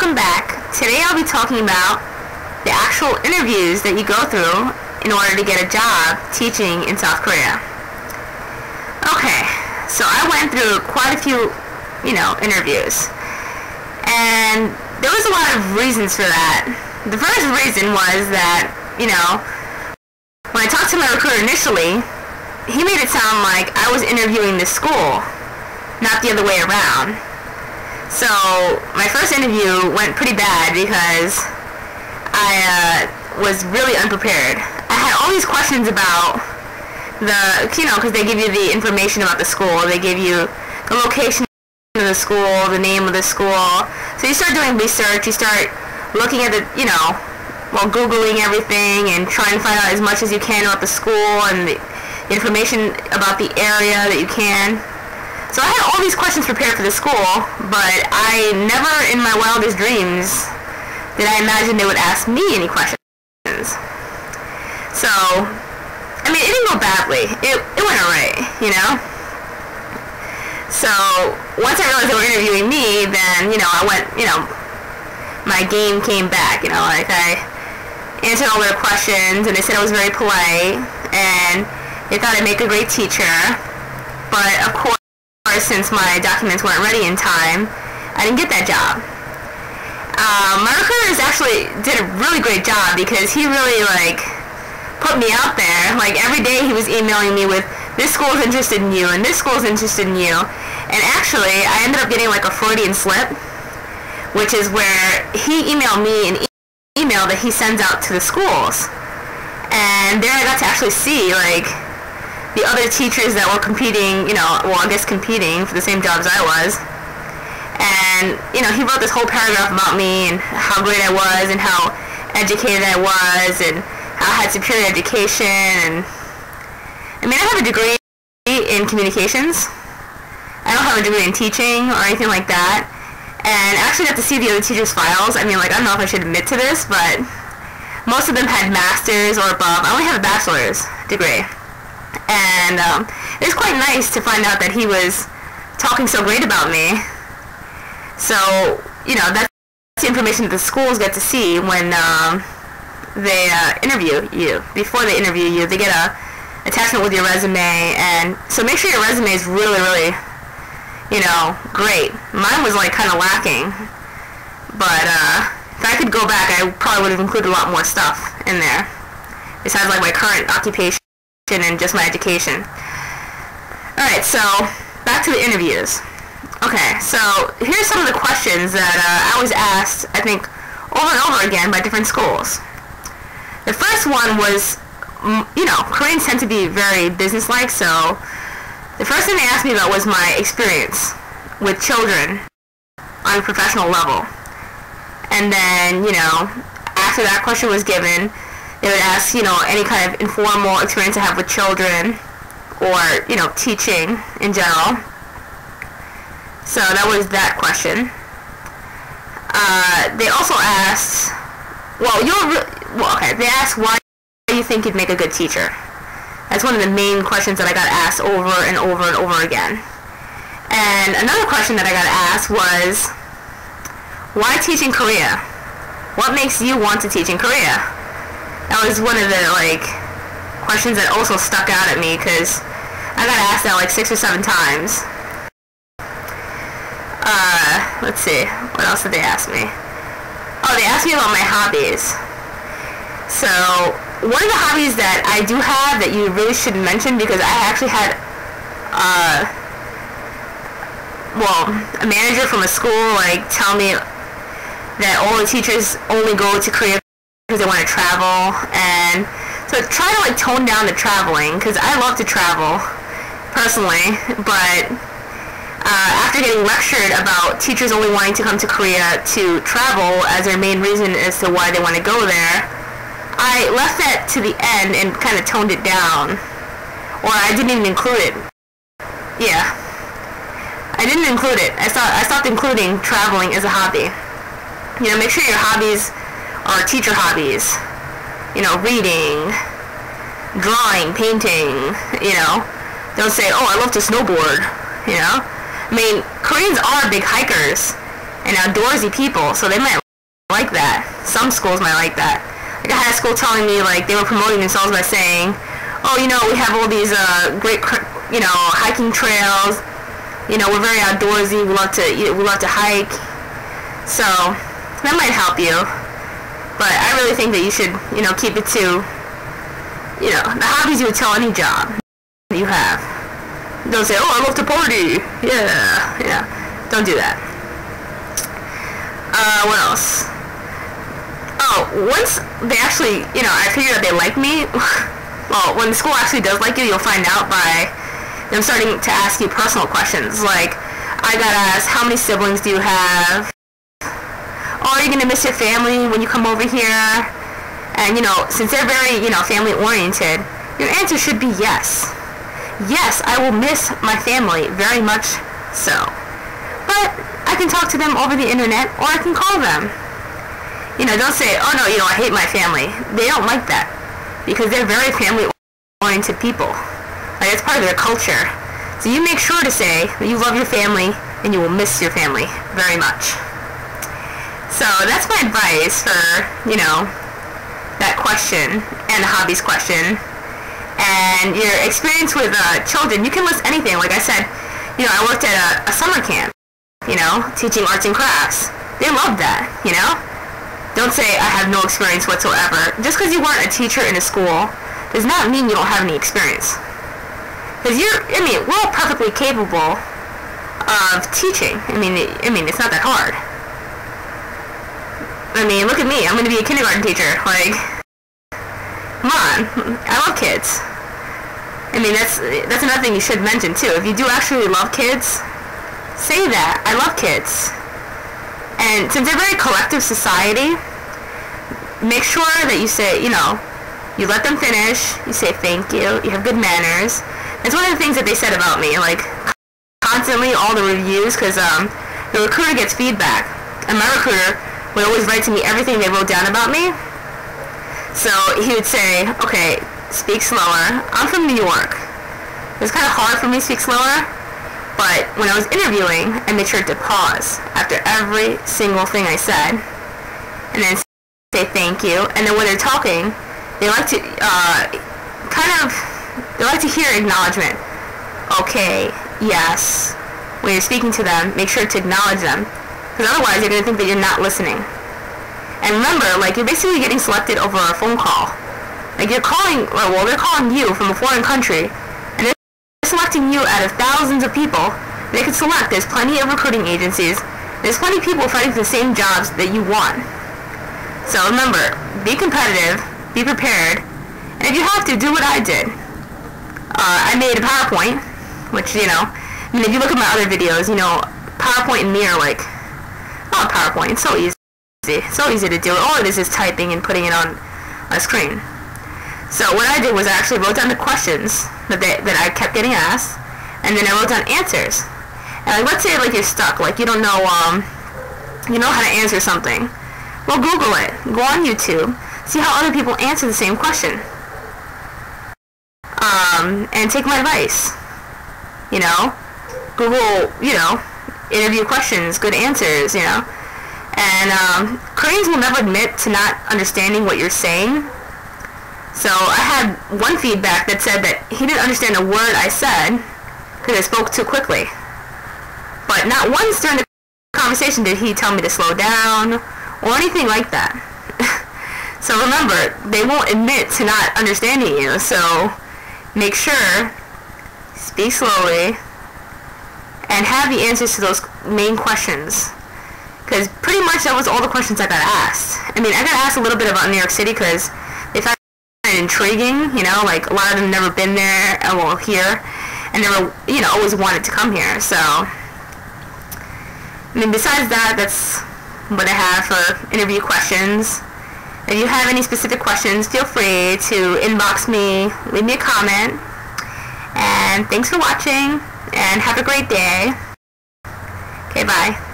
welcome back. Today I'll be talking about the actual interviews that you go through in order to get a job teaching in South Korea. Okay, so I went through quite a few, interviews. And there was a lot of reasons for that. The first reason was that, when I talked to my recruiter initially, he made it sound like I was interviewing the school, not the other way around. So my first interview went pretty bad because I was really unprepared. I had all these questions about because they give you the information about the school. They give you the location of the school, the name of the school. So you start doing research. You start looking at Googling everything and trying to find out as much as you can about the school and the information about the area that you can. So I had all these questions prepared for the school, but I never in my wildest dreams did I imagine they would ask me any questions. So, it didn't go badly. It went alright, So, once I realized they were interviewing me, then, I went, my game came back, I answered all their questions, and they said I was very polite, and they thought I'd make a great teacher, but of course, since my documents weren't ready in time, I didn't get that job. My recruiter actually did a really great job because he really, put me out there. Every day he was emailing me with, this school's interested in you, and this school's interested in you. And actually, I ended up getting, a Freudian slip, which is where he emailed me an email that he sends out to the schools. And there I got to actually see, the other teachers that were competing, competing for the same job as I was. And, he wrote this whole paragraph about me and how great I was and how educated I was and how I had superior education. And, I have a degree in communications. I don't have a degree in teaching or anything like that. And I actually got to see the other teachers' files. I don't know if I should admit to this, but most of them had masters or above. I only have a bachelor's degree. And it was quite nice to find out that he was talking so great about me. So, that's the information that the schools get to see when they interview you. Before they interview you, they get a attachment with your resume, and so make sure your resume is really, really, great. Mine was kind of lacking, but if I could go back, I probably would have included a lot more stuff in there, besides my current occupation and just my education. Alright, so back to the interviews. Okay, so here's some of the questions that I was asked, I think, over and over again by different schools. The first one was, Koreans tend to be very businesslike, so the first thing they asked me about was my experience with children on a professional level. And then, after that question was given, they would ask, any kind of informal experience I have with children or, teaching in general. So that was that question. They also asked, they asked why you think you'd make a good teacher. That's one of the main questions that I got asked over and over and over again. And another question that I got asked was, why teach in Korea? What makes you want to teach in Korea? That was one of the, questions that also stuck out at me, because I got asked that, 6 or 7 times. Let's see, what else did they ask me? Oh, they asked me about my hobbies. So, one of the hobbies that I do have that you really shouldn't mention, because I actually had, a manager from a school, tell me that all the teachers only go to Korea because they want to travel, and so try to tone down the traveling, because I love to travel personally, but after getting lectured about teachers only wanting to come to Korea to travel as their main reason as to why they want to go there, I left that to the end and kind of toned it down, or I didn't even include it. Yeah, I didn't include it. I stopped including traveling as a hobby. Make sure your hobbies are teacher hobbies. Reading, drawing, painting, Don't say, oh, I love to snowboard, Koreans are big hikers, and outdoorsy people, so they might like that. Some schools might like that. Like I had a school telling me like they were promoting themselves by saying, oh, you know, we have all these great, you know, hiking trails. You know, we're very outdoorsy. We love to hike. So that might help you. But I really think that you should, you know, keep it to, you know, the hobbies you would tell any job that you have. Don't say, oh, I love to party. Yeah. Don't do that. What else? Oh, once they actually, you know, I figure that they like me. Well, when the school actually does like you, you'll find out by them starting to ask you personal questions. Like, I got asked, how many siblings do you have? Oh, are you going to miss your family when you come over here? And, you know, since they're very, you know, family-oriented, your answer should be yes. Yes, I will miss my family very much so. But I can talk to them over the internet, or I can call them. You know, don't say, oh no, you know, I hate my family. They don't like that, because they're very family-oriented people. Like, it's part of their culture. So you make sure to say that you love your family, and you will miss your family very much. So that's my advice for, you know, that question, and the hobbies question. And your experience with children, you can list anything. Like I said, you know, I worked at a summer camp, you know, teaching arts and crafts. They love that, you know? Don't say, I have no experience whatsoever. Just because you weren't a teacher in a school does not mean you don't have any experience. Because we're all perfectly capable of teaching. I mean, it's not that hard. I mean, look at me. I'm going to be a kindergarten teacher. Like, come on. I love kids. I mean, that's another thing you should mention, too. If you do actually love kids, say that. I love kids. And since they're a very collective society, make sure that you say, you know, you let them finish, you say thank you, you have good manners. That's one of the things that they said about me, like, constantly, all the reviews, because the recruiter gets feedback, and my recruiter would always write to me everything they wrote down about me. So he would say, okay, speak slower. I'm from New York. It's kind of hard for me to speak slower. But when I was interviewing, I made sure to pause after every single thing I said, and then say thank you. And then when they're talking, they like to they like to hear acknowledgement. Okay, yes. When you're speaking to them, make sure to acknowledge them, because otherwise they're going to think that you're not listening. And remember, like, you're basically getting selected over a phone call. Like, you're calling, well, they're calling you from a foreign country, selecting you out of thousands of people they could select. There's plenty of recruiting agencies. There's plenty of people fighting for the same jobs that you want. So remember, be competitive, be prepared, and if you have to, do what I did. I made a PowerPoint, which, you know, I mean, if you look at my other videos, you know, PowerPoint and me are like, oh, PowerPoint, it's so easy. It's so easy to do. All it is typing and putting it on a screen. So what I did was I actually wrote down the questions that I kept getting asked, and then I wrote down answers. And like, let's say like you're stuck, like you don't know how to answer something. Well, Google it. Go on YouTube. See how other people answer the same question. And take my advice. You know, Google, you know, interview questions, good answers, you know. And Koreans will never admit to not understanding what you're saying. So I had one feedback that said that he didn't understand a word I said because I spoke too quickly. But not once during the conversation did he tell me to slow down or anything like that. So remember, they won't admit to not understanding you. So make sure, speak slowly, and have the answers to those main questions. Because pretty much that was all the questions I got asked. I mean, I got asked a little bit about New York City because they found intriguing, you know, like a lot of them never been there, well, here, and never, you know, always wanted to come here. So I mean, besides that, that's what I have for interview questions. If you have any specific questions, feel free to inbox me, leave me a comment, and thanks for watching, and have a great day. Okay, bye.